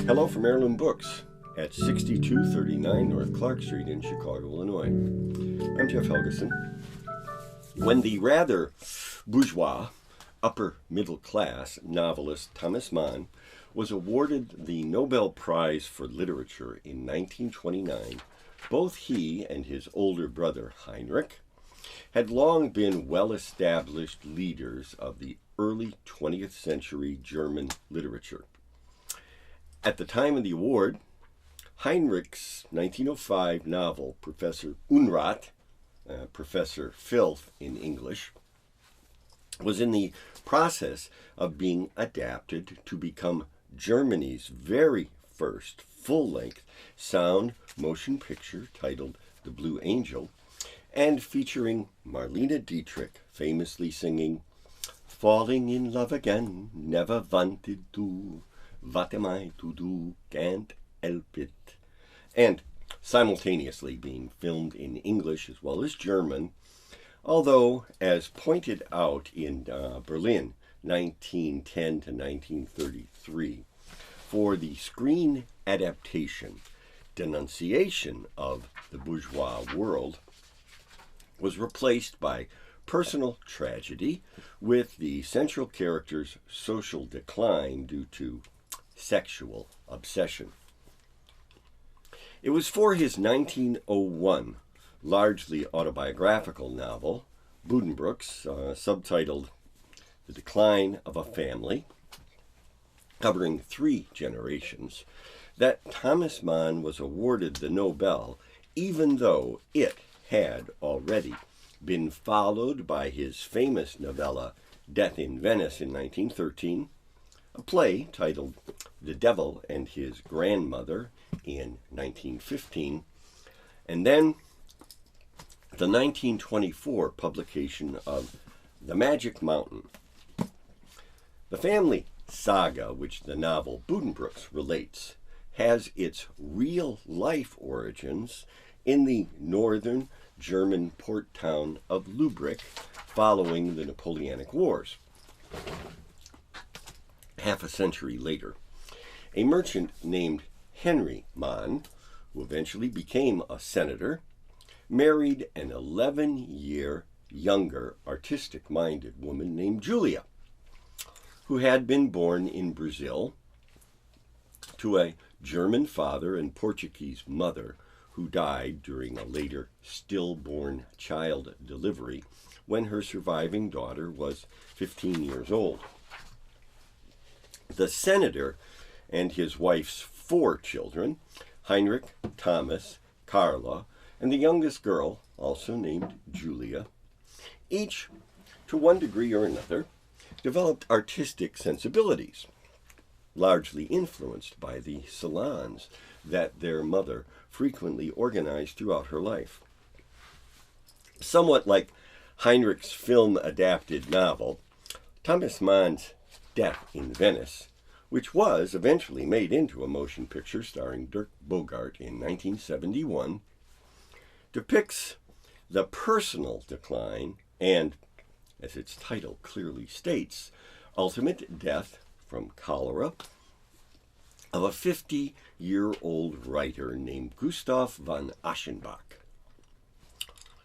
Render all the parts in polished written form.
Hello from Heirloom Books at 6239 North Clark Street in Chicago, Illinois. I'm Jeff Helgeson. When the rather bourgeois, upper-middle-class novelist Thomas Mann was awarded the Nobel Prize for Literature in 1929, both he and his older brother Heinrich had long been well-established leaders of the early 20th century German literature. At the time of the award, Heinrich's 1905 novel, Professor Unrat, Professor Filth in English, was in the process of being adapted to become Germany's very first full-length sound motion picture titled The Blue Angel, and featuring Marlene Dietrich famously singing, "Falling in love again, never wanted to. What am I to do? Can't help it." And simultaneously being filmed in English as well as German, although, as pointed out in Berlin, 1910 to 1933, for the screen adaptation, denunciation of the bourgeois world was replaced by personal tragedy with the central character's social decline due to sexual obsession. It was for his 1901 largely autobiographical novel, Buddenbrooks, subtitled The Decline of a Family, covering 3 generations, that Thomas Mann was awarded the Nobel, even though it had already been followed by his famous novella Death in Venice in 1913, a play titled The Devil and His Grandmother in 1915, and then the 1924 publication of The Magic Mountain. The family saga which the novel Buddenbrooks relates has its real-life origins in the northern German port town of Lübeck following the Napoleonic Wars. Half a century later, a merchant named Henry Mann, who eventually became a senator, married an 11-year younger artistic-minded woman named Julia, who had been born in Brazil to a German father and Portuguese mother who died during a later stillborn child delivery when her surviving daughter was 15 years old. The senator and his wife's 4 children, Heinrich, Thomas, Carla, and the youngest girl, also named Julia, each, to one degree or another, developed artistic sensibilities, largely influenced by the salons that their mother frequently organized throughout her life. Somewhat like Heinrich's film-adapted novel, Thomas Mann's Death in Venice, which was eventually made into a motion picture starring Dirk Bogarde in 1971, depicts the personal decline and, as its title clearly states, ultimate death from cholera of a 50-year-old writer named Gustav von Aschenbach.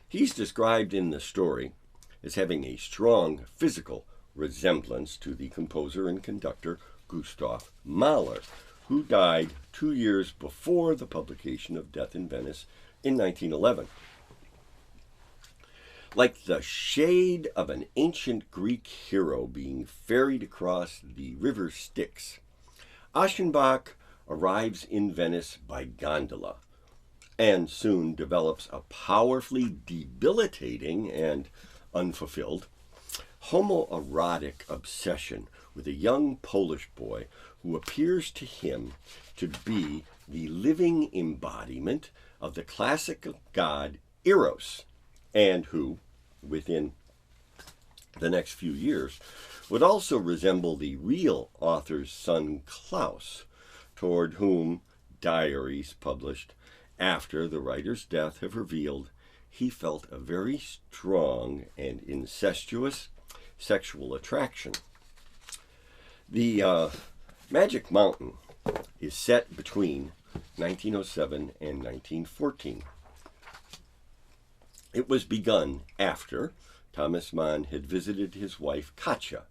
He's described in the story as having a strong physical resemblance to the composer and conductor Gustav Mahler, who died 2 years before the publication of Death in Venice in 1911. Like the shade of an ancient Greek hero being ferried across the river Styx, Aschenbach arrives in Venice by gondola and soon develops a powerfully debilitating and unfulfilled homoerotic obsession with a young Polish boy who appears to him to be the living embodiment of the classical god Eros, and who, within the next few years, would also resemble the real author's son Klaus, toward whom diaries published after the writer's death have revealed he felt a very strong and incestuous sexual attraction. The Magic Mountain is set between 1907 and 1914. It was begun after Thomas Mann had visited his wife Katja,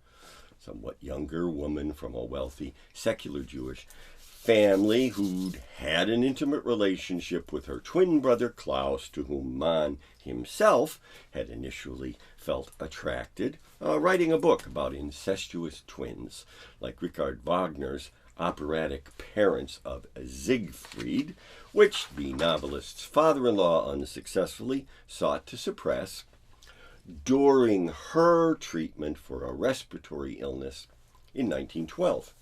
somewhat younger woman from a wealthy secular Jewish family who'd had an intimate relationship with her twin brother Klaus, to whom Mann himself had initially felt attracted, writing a book about incestuous twins, like Richard Wagner's operatic Parents of Siegfried, which the novelist's father-in-law unsuccessfully sought to suppress during her treatment for a respiratory illness in 1912.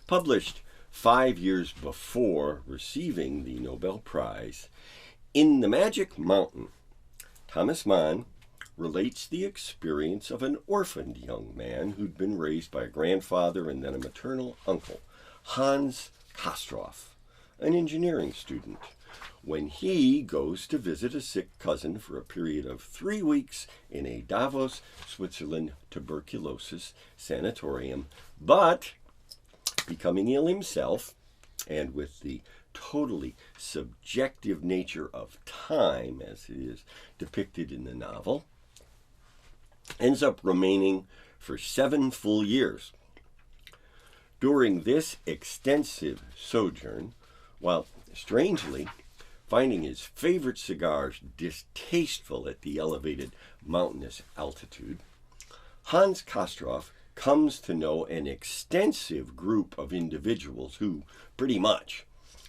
Published 5 years before receiving the Nobel Prize, in The Magic Mountain, Thomas Mann relates the experience of an orphaned young man who'd been raised by a grandfather and then a maternal uncle, Hans Kastorf, an engineering student, when he goes to visit a sick cousin for a period of 3 weeks in a Davos, Switzerland tuberculosis sanatorium, but becoming ill himself, and with the totally subjective nature of time as it is depicted in the novel, ends up remaining for 7 full years. During this extensive sojourn, while strangely finding his favorite cigars distasteful at the elevated mountainous altitude, Hans Kastorf comes to know an extensive group of individuals who, pretty much,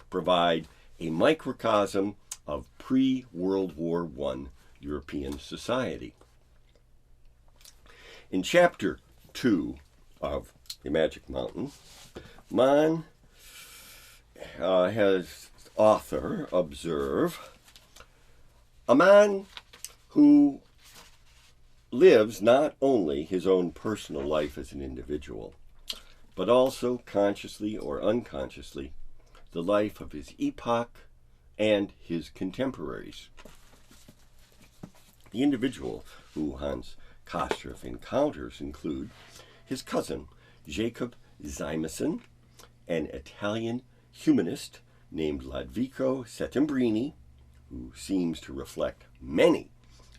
provide a microcosm of pre-World War I European society. In Chapter 2 of The Magic Mountain, Mann has author observe a man who lives not only his own personal life as an individual, but also consciously or unconsciously the life of his epoch and his contemporaries. The individual who Hans Kastorf encounters include his cousin, Jacob Simonson, an Italian humanist named Lodovico Settembrini, who seems to reflect many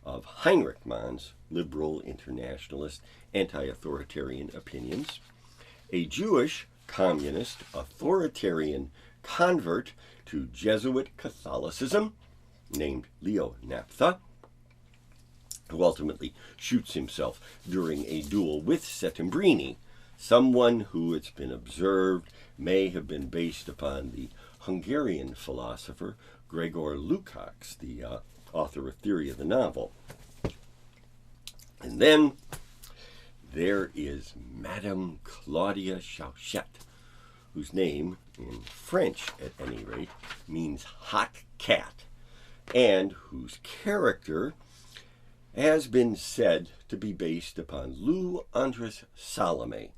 of Heinrich Mann's liberal, internationalist, anti-authoritarian opinions, a Jewish communist authoritarian convert to Jesuit Catholicism named Leo Naptha, who ultimately shoots himself during a duel with Settembrini, someone who, it's been observed, may have been based upon the Hungarian philosopher Gregor Lukács, the author of Theory of the Novel. And then there is Madame Claudia Chauchat, whose name, in French at any rate, means hot cat, and whose character has been said to be based upon Lou Andres Salome,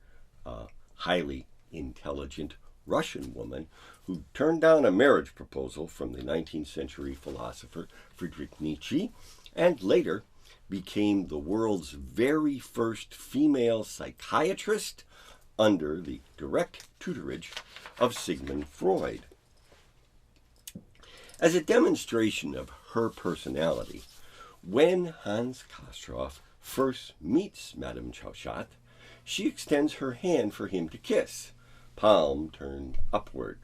a highly intelligent Russian woman who turned down a marriage proposal from the 19th century philosopher Friedrich Nietzsche, and later became the world's very first female psychiatrist under the direct tutorage of Sigmund Freud. As a demonstration of her personality, when Hans Kastorf first meets Madame Chauchat, she extends her hand for him to kiss, palm turned upward.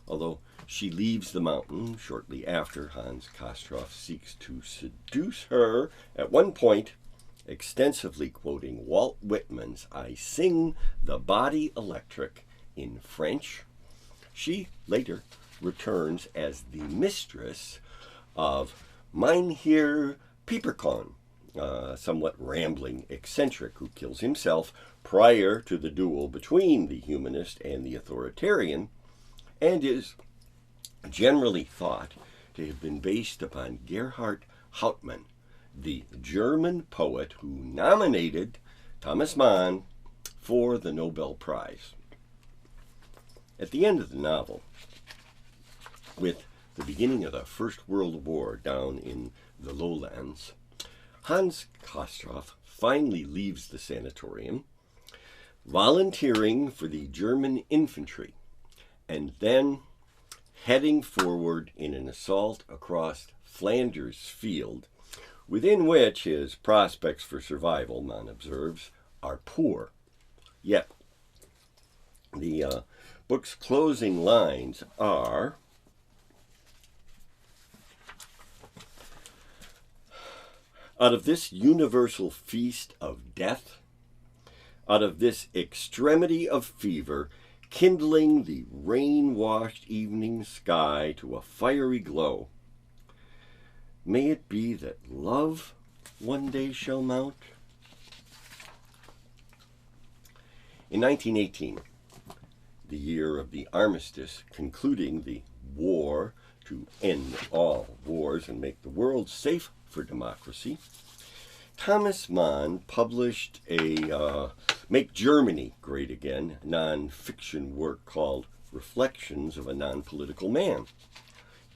Although she leaves the mountain shortly after, Hans Kastorf seeks to seduce her, at one point extensively quoting Walt Whitman's I Sing the Body Electric in French. She later returns as the mistress of Mynheer Peeperkorn, a somewhat rambling eccentric who kills himself prior to the duel between the humanist and the authoritarian, and is generally thought to have been based upon Gerhard Hauptmann, the German poet who nominated Thomas Mann for the Nobel Prize. At the end of the novel, with the beginning of the First World War down in the lowlands, Hans Kastorf finally leaves the sanatorium, volunteering for the German infantry, and then heading forward in an assault across Flanders Field, within which his prospects for survival, Mann observes, are poor. Yet, the book's closing lines are, out of this universal feast of death, out of this extremity of fever, kindling the rain-washed evening sky to a fiery glow, may it be that love one day shall mount? In 1918, the year of the armistice concluding the war to end all wars and make the world safe for democracy, Thomas Mann published a Make Germany Great Again non-fiction work called Reflections of a Non-Political Man.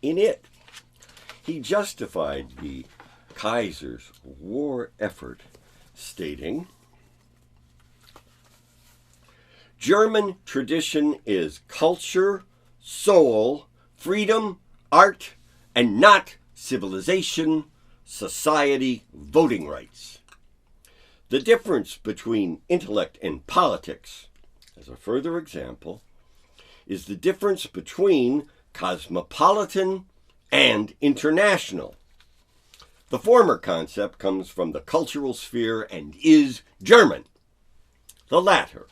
In it, he justified the Kaiser's war effort, stating, German tradition is culture, soul, freedom, art, and not civilization, society, voting rights. The difference between intellect and politics, as a further example, is the difference between cosmopolitan and international. The former concept comes from the cultural sphere and is German. The latter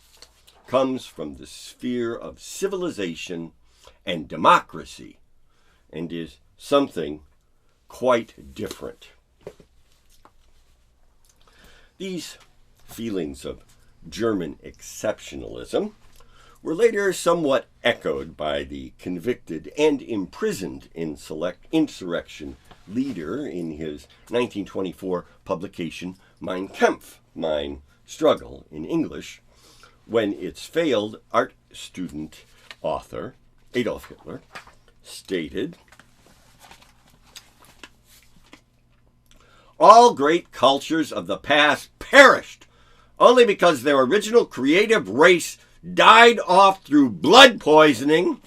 comes from the sphere of civilization and democracy and is something quite different. These feelings of German exceptionalism were later somewhat echoed by the convicted and imprisoned insurrection leader in his 1924 publication Mein Kampf, Mein Struggle in English, when its failed art student author, Adolf Hitler, stated, all great cultures of the past perished only because their original creative race died off through blood poisoning,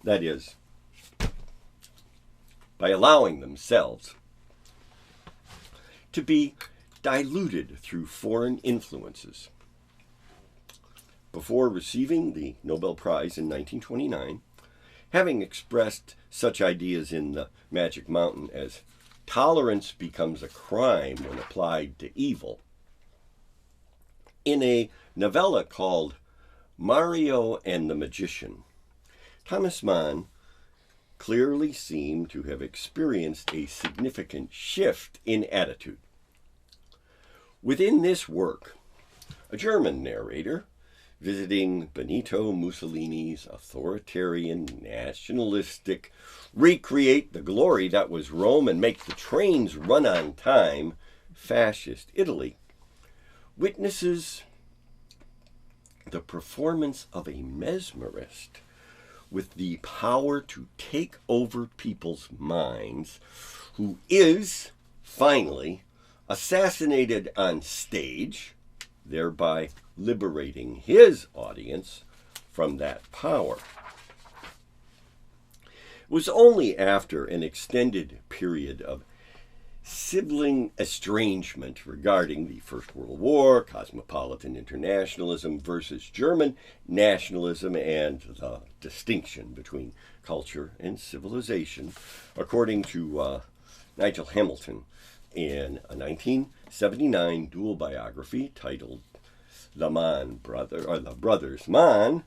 that is, by allowing themselves to be diluted through foreign influences. Before receiving the Nobel Prize in 1929, having expressed such ideas in The Magic Mountain as tolerance becomes a crime when applied to evil, in a novella called Mario and the Magician, Thomas Mann clearly seemed to have experienced a significant shift in attitude. Within this work, a German narrator, visiting Benito Mussolini's authoritarian, nationalistic, recreate the glory that was Rome and make the trains run on time, fascist Italy, witnesses the performance of a mesmerist with the power to take over people's minds, who is, finally, assassinated on stage, thereby liberating his audience from that power. It was only after an extended period of sibling estrangement regarding the First World War, cosmopolitan internationalism versus German nationalism, and the distinction between culture and civilization, according to Nigel Hamilton in a 1979 dual biography titled The Brothers Mann,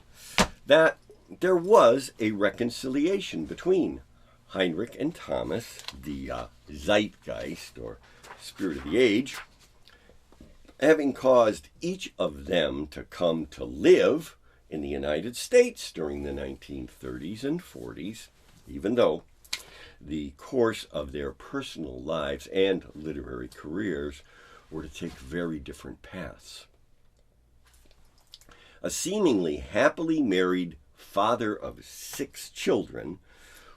that there was a reconciliation between Heinrich and Thomas, the zeitgeist, or spirit of the age, having caused each of them to come to live in the United States during the 1930s and 40s, even though the course of their personal lives and literary careers were to take very different paths. A seemingly happily married father of 6 children,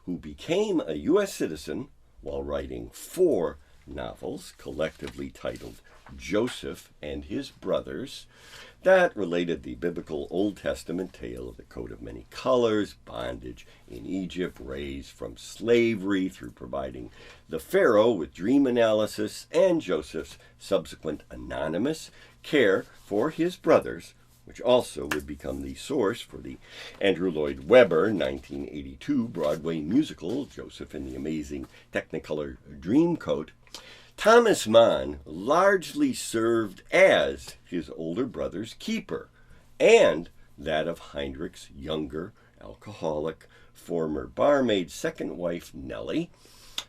who became a U.S. citizen while writing 4 novels collectively titled Joseph and His Brothers, that related the biblical Old Testament tale of the coat of many colors, bondage in Egypt, raised from slavery through providing the Pharaoh with dream analysis, and Joseph's subsequent anonymous care for his brothers, which also would become the source for the Andrew Lloyd Webber 1982 Broadway musical, Joseph and the Amazing Technicolor Dreamcoat. Thomas Mann largely served as his older brother's keeper and that of Heinrich's younger, alcoholic, former barmaid's second wife, Nellie,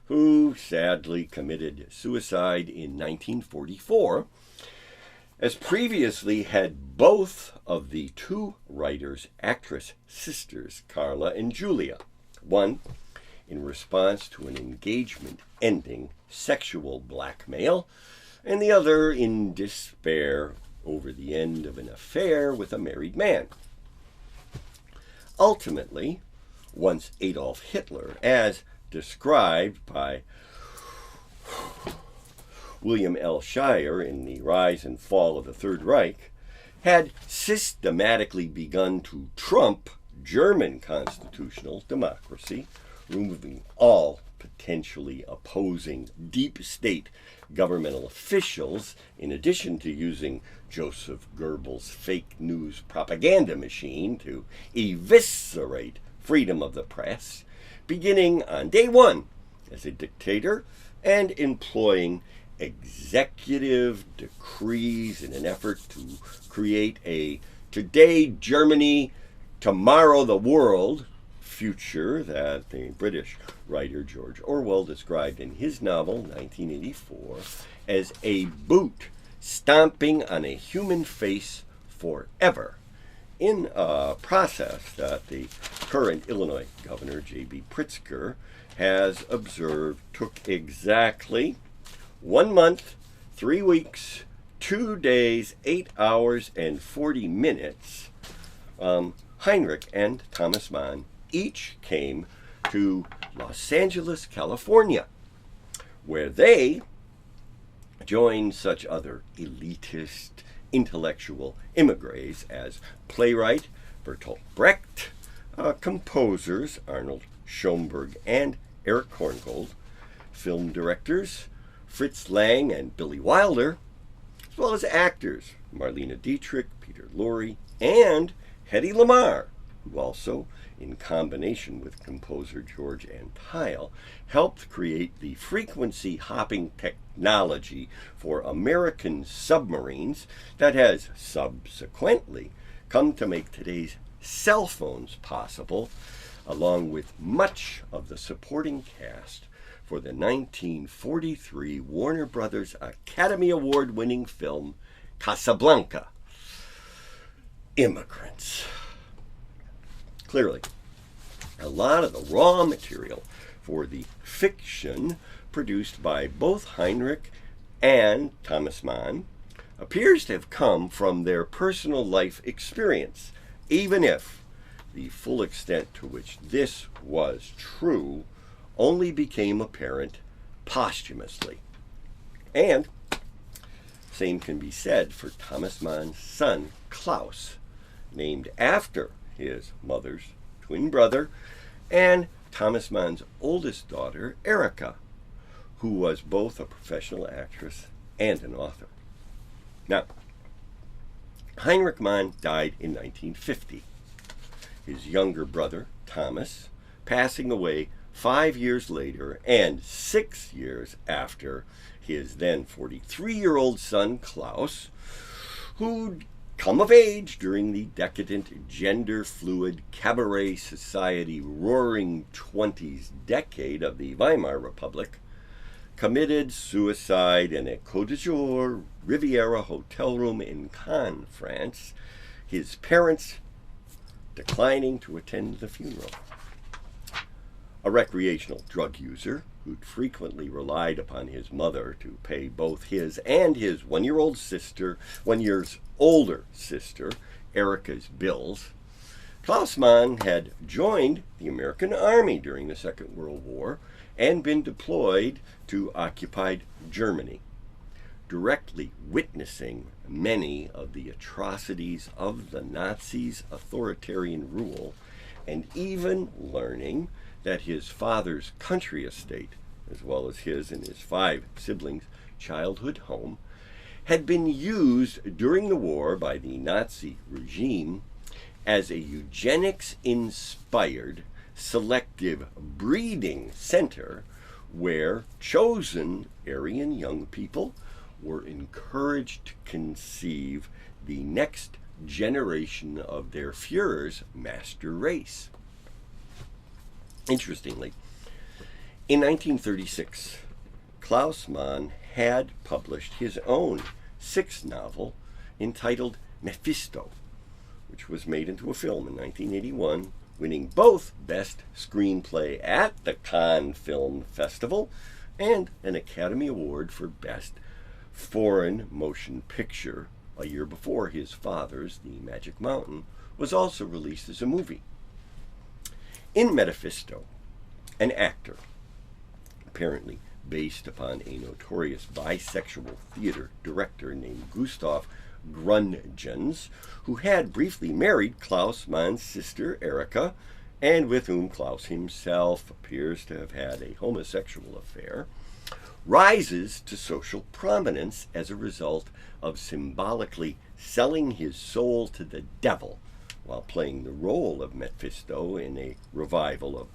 who sadly committed suicide in 1944, as previously had both of the two writers' actress sisters, Carla and Julia, one in response to an engagement ending sexual blackmail, and the other in despair over the end of an affair with a married man. Ultimately, once Adolf Hitler, as described by William L. Shirer in The Rise and Fall of the Third Reich, had systematically begun to trump German constitutional democracy, removing all potentially opposing deep state governmental officials, in addition to using Joseph Goebbels' fake news propaganda machine to eviscerate freedom of the press, beginning on day one as a dictator and employing executive decrees in an effort to create a today Germany, tomorrow the world future that the British writer George Orwell described in his novel 1984 as a boot stomping on a human face forever, in a process that the current Illinois governor J.B. Pritzker has observed took exactly 1 month, 3 weeks, 2 days, 8 hours, and 40 minutes. Heinrich and Thomas Mann each came to Los Angeles, California, where they joined such other elitist intellectual immigrants as playwright Bertolt Brecht, composers Arnold Schoenberg and Eric Korngold, film directors Fritz Lang and Billy Wilder, as well as actors Marlene Dietrich, Peter Lorre, and Hedy Lamarr, who also, in combination with composer George Antheil, helped create the frequency hopping technology for American submarines that has subsequently come to make today's cell phones possible, along with much of the supporting cast for the 1943 Warner Brothers Academy Award-winning film Casablanca. Immigrants. Clearly, a lot of the raw material for the fiction produced by both Heinrich and Thomas Mann appears to have come from their personal life experience, even if the full extent to which this was true only became apparent posthumously. And same can be said for Thomas Mann's son, Klaus, named after his mother's twin brother, and Thomas Mann's oldest daughter, Erica, who was both a professional actress and an author. Now, Heinrich Mann died in 1950. His younger brother, Thomas, passing away 5 years later, and 6 years after his then 43-year-old son, Klaus, who'd come of age during the decadent, gender-fluid, cabaret society roaring 20s decade of the Weimar Republic, committed suicide in a Côte d'Azur Riviera hotel room in Cannes, France, his parents declining to attend the funeral. A recreational drug user who'd frequently relied upon his mother to pay both his and his 1 year's older sister, Erica's bills, Klaus Mann had joined the American Army during the Second World War and been deployed to occupied Germany. directly witnessing many of the atrocities of the Nazis' authoritarian rule, and even learning that his father's country estate, as well as his and his 5 siblings' childhood home, had been used during the war by the Nazi regime as a eugenics-inspired selective breeding center where chosen Aryan young people were encouraged to conceive the next generation of their Führer's master race. Interestingly, in 1936, Klaus Mann had published his own 6th novel entitled Mephisto, which was made into a film in 1981, winning both Best Screenplay at the Cannes Film Festival and an Academy Award for Best Foreign Motion Picture a year before his father's The Magic Mountain was also released as a movie. In Mephisto, an actor, apparently based upon a notorious bisexual theater director named Gustav Gründgens, who had briefly married Klaus Mann's sister Erika, and with whom Klaus himself appears to have had a homosexual affair, rises to social prominence as a result of symbolically selling his soul to the devil while playing the role of Mephisto in a revival of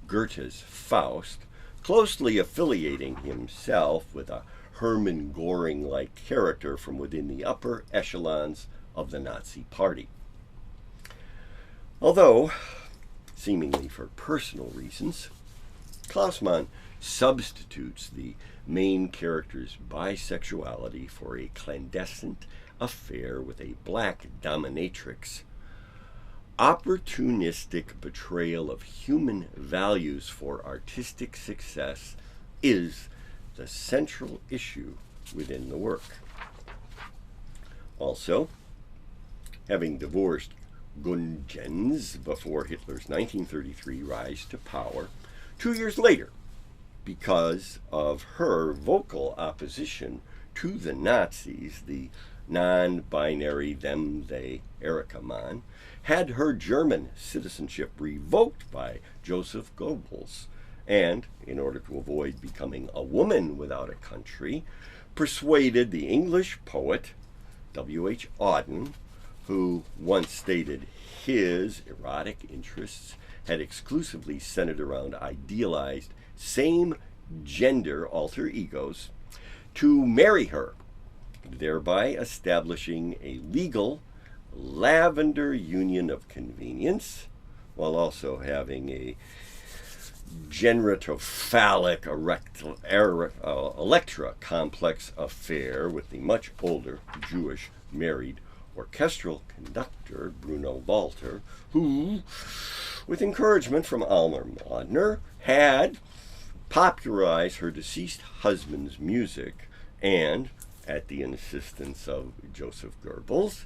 Goethe's Faust, closely affiliating himself with a Hermann Göring-like character from within the upper echelons of the Nazi Party. Although, seemingly for personal reasons, Klaus Mann substitutes the main character's bisexuality for a clandestine affair with a black dominatrix. Opportunistic betrayal of human values for artistic success is the central issue within the work. Also, having divorced Gründgens before Hitler's 1933 rise to power, 2 years later, because of her vocal opposition to the Nazis, the non-binary them-they Erika Mann had her German citizenship revoked by Joseph Goebbels, and, in order to avoid becoming a woman without a country, persuaded the English poet W.H. Auden, who once stated his erotic interests had exclusively centered around idealized same-gender alter egos, to marry her, thereby establishing a legal lavender union of convenience, while also having a genitophallic Electra complex affair with the much older Jewish married orchestral conductor Bruno Walter, who, with encouragement from Alma Mahler, had popularized her deceased husband's music and, at the insistence of Joseph Goebbels,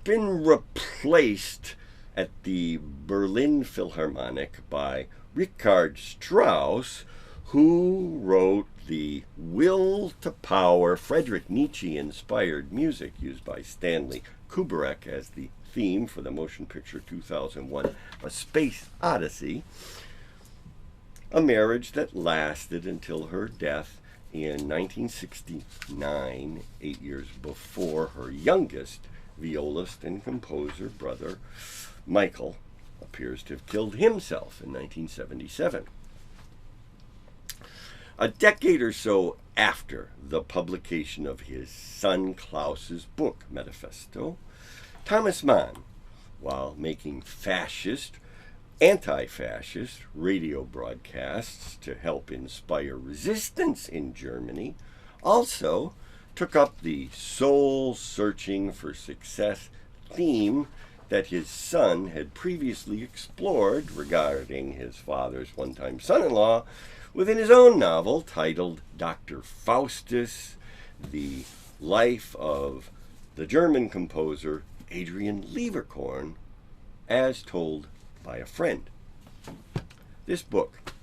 been replaced at the Berlin Philharmonic by Richard Strauss, who wrote the Will to Power Friedrich Nietzsche-inspired music used by Stanley Kubrick as the theme for the motion picture 2001, A Space Odyssey, a marriage that lasted until her death in 1969, 8 years before her youngest violist and composer brother, Michael, appears to have killed himself in 1977. A decade or so after the publication of his son Klaus's book, Mephisto, Thomas Mann, while making anti-fascist radio broadcasts to help inspire resistance in Germany, also took up the soul-searching for success theme that his son had previously explored regarding his father's one-time son-in-law within his own novel titled Dr. Faustus, the life of the German composer Adrian Leverkorn, as told by a friend. This book,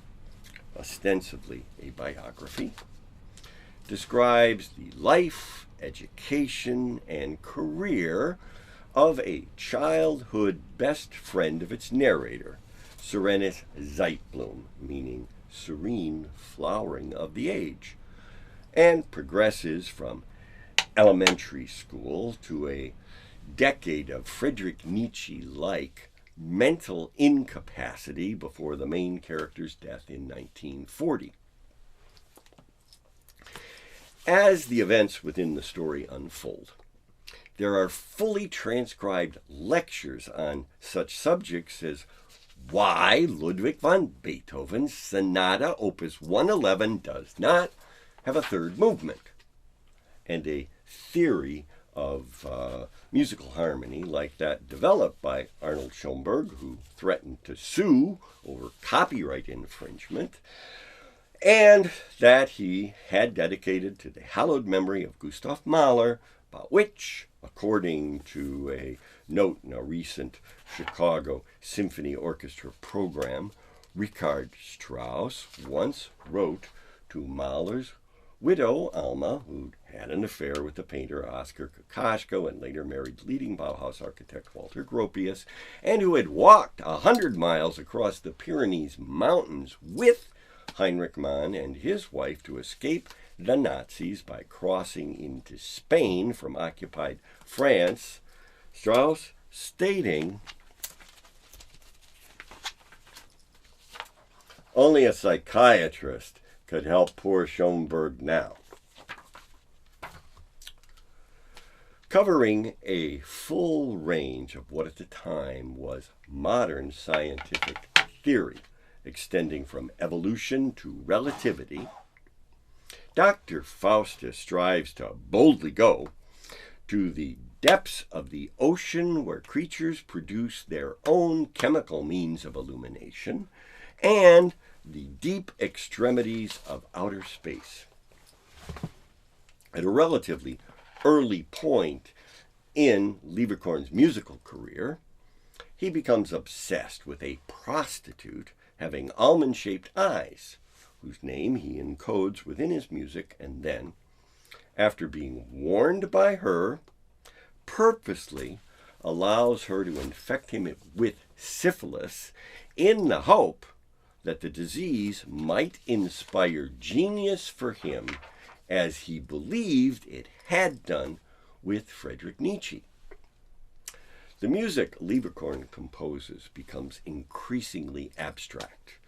ostensibly a biography, describes the life, education, and career of a childhood best friend of its narrator, Serenes Zeitblum, meaning serene flowering of the age, and progresses from elementary school to a decade of Friedrich Nietzsche-like mental incapacity before the main character's death in 1940. As the events within the story unfold, there are fully transcribed lectures on such subjects as why Ludwig van Beethoven's Sonata Opus 111 does not have a third movement, and a theory of musical harmony like that developed by Arnold Schoenberg, who threatened to sue over copyright infringement, and that he had dedicated to the hallowed memory of Gustav Mahler, about which, according to a note in a recent Chicago Symphony Orchestra program, Richard Strauss once wrote to Mahler's widow, Alma, who had an affair with the painter Oskar Kokoschka and later married leading Bauhaus architect Walter Gropius, and who had walked 100 miles across the Pyrenees Mountains with Heinrich Mann and his wife to escape the Nazis by crossing into Spain from occupied France, Strauss stating, "Only a psychiatrist could help poor Schoenberg now." Covering a full range of what at the time was modern scientific theory, extending from evolution to relativity, Dr. Faustus strives to boldly go to the depths of the ocean where creatures produce their own chemical means of illumination, and the deep extremities of outer space. At a relatively early point in Leverkorn's musical career, he becomes obsessed with a prostitute having almond-shaped eyes, whose name he encodes within his music, and then, after being warned by her, purposely allows her to infect him with syphilis in the hope that the disease might inspire genius for him as he believed it had done with Friedrich Nietzsche. The music Leverkorn composes becomes increasingly abstract,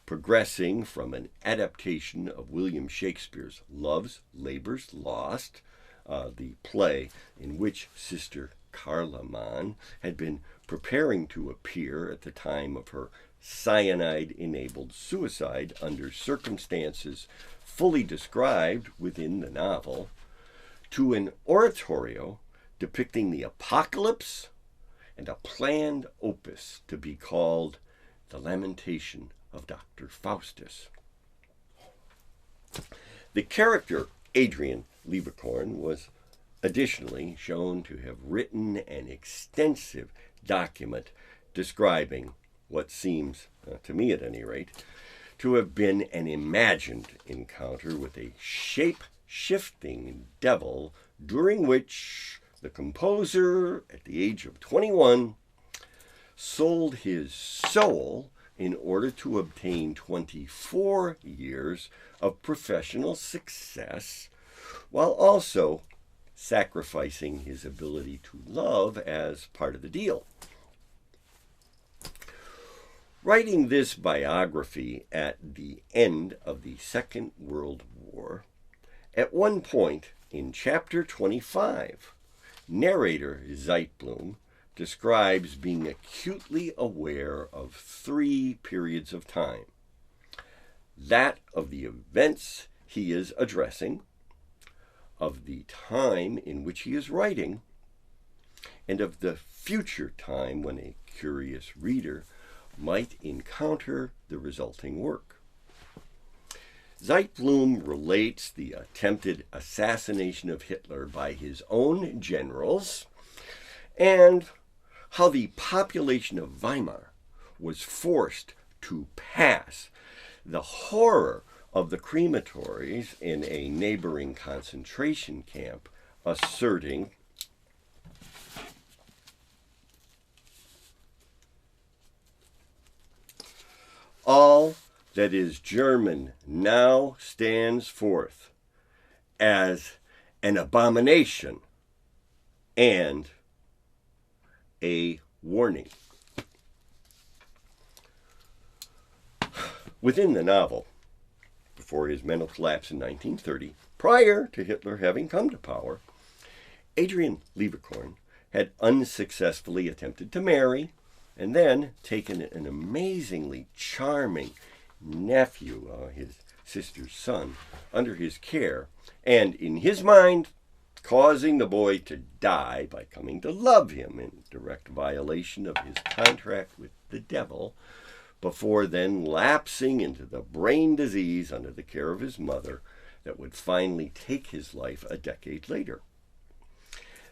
progressing from an adaptation of William Shakespeare's Love's Labour's Lost, the play in which Sister Carla Mann had been preparing to appear at the time of her cyanide-enabled suicide under circumstances fully described within the novel, to an oratorio depicting the apocalypse and a planned opus to be called The Lamentation of Dr. Faustus. The character Adrian Leverkorn was additionally shown to have written an extensive document describing what seems, to me at any rate, to have been an imagined encounter with a shape-shifting devil during which the composer, at the age of 21, sold his soul in order to obtain 24 years of professional success, while also sacrificing his ability to love as part of the deal. Writing this biography at the end of the Second World War, at one point in chapter 25, narrator Zeitblum describes being acutely aware of 3 periods of time: that of the events he is addressing, of the time in which he is writing, and of the future time when a curious reader might encounter the resulting work. Zeitblum relates the attempted assassination of Hitler by his own generals and how the population of Weimar was forced to pass the horror of the crematories in a neighboring concentration camp, asserting all that is German now stands forth as an abomination and a warning. Within the novel, before his mental collapse in 1930, prior to Hitler having come to power, Adrian Leverkorn had unsuccessfully attempted to marry and then taken an amazingly charming nephew, his sister's son, under his care, and in his mind, causing the boy to die by coming to love him in direct violation of his contract with the devil, before then lapsing into the brain disease under the care of his mother that would finally take his life a decade later.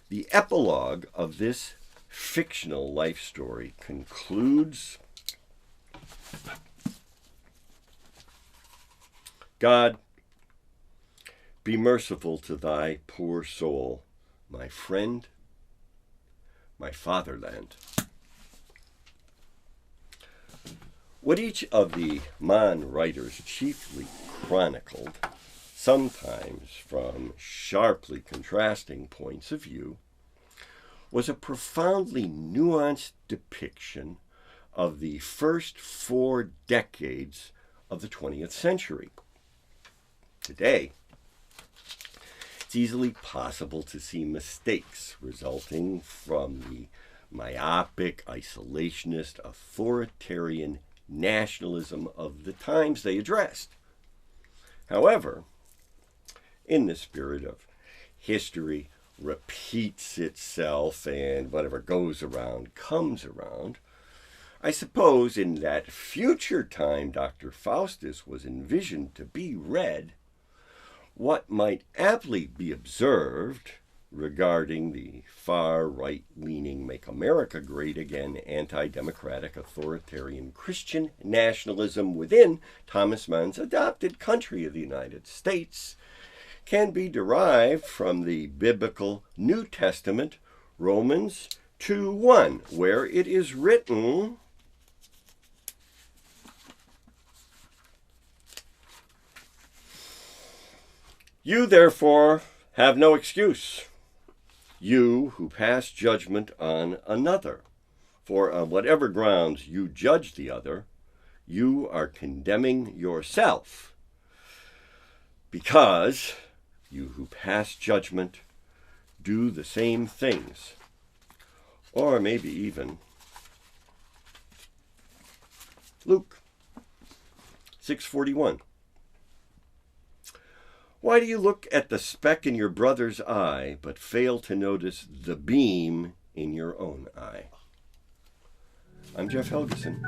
The epilogue of this fictional life story concludes, God, be merciful to thy poor soul, my friend, my fatherland. What each of the Mann writers chiefly chronicled, sometimes from sharply contrasting points of view, was a profoundly nuanced depiction of the first 4 decades of the 20th century. Today, it's easily possible to see mistakes resulting from the myopic, isolationist, authoritarian nationalism of the times they addressed. However, in the spirit of history repeats itself and whatever goes around comes around, I suppose in that future time Dr. Faustus was envisioned to be read, what might aptly be observed regarding the far right-leaning Make America Great Again anti-democratic authoritarian Christian nationalism within Thomas Mann's adopted country of the United States can be derived from the biblical New Testament Romans 2:1, where it is written, "You therefore have no excuse, you who pass judgment on another, for on whatever grounds you judge the other, you are condemning yourself, because you who pass judgment do the same things." Or maybe even Luke 6:41. Why do you look at the speck in your brother's eye, but fail to notice the beam in your own eye? I'm Jeff Helgeson.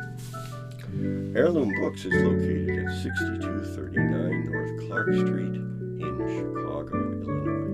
Heirloom Books is located at 6239 North Clark Street in Chicago, Illinois.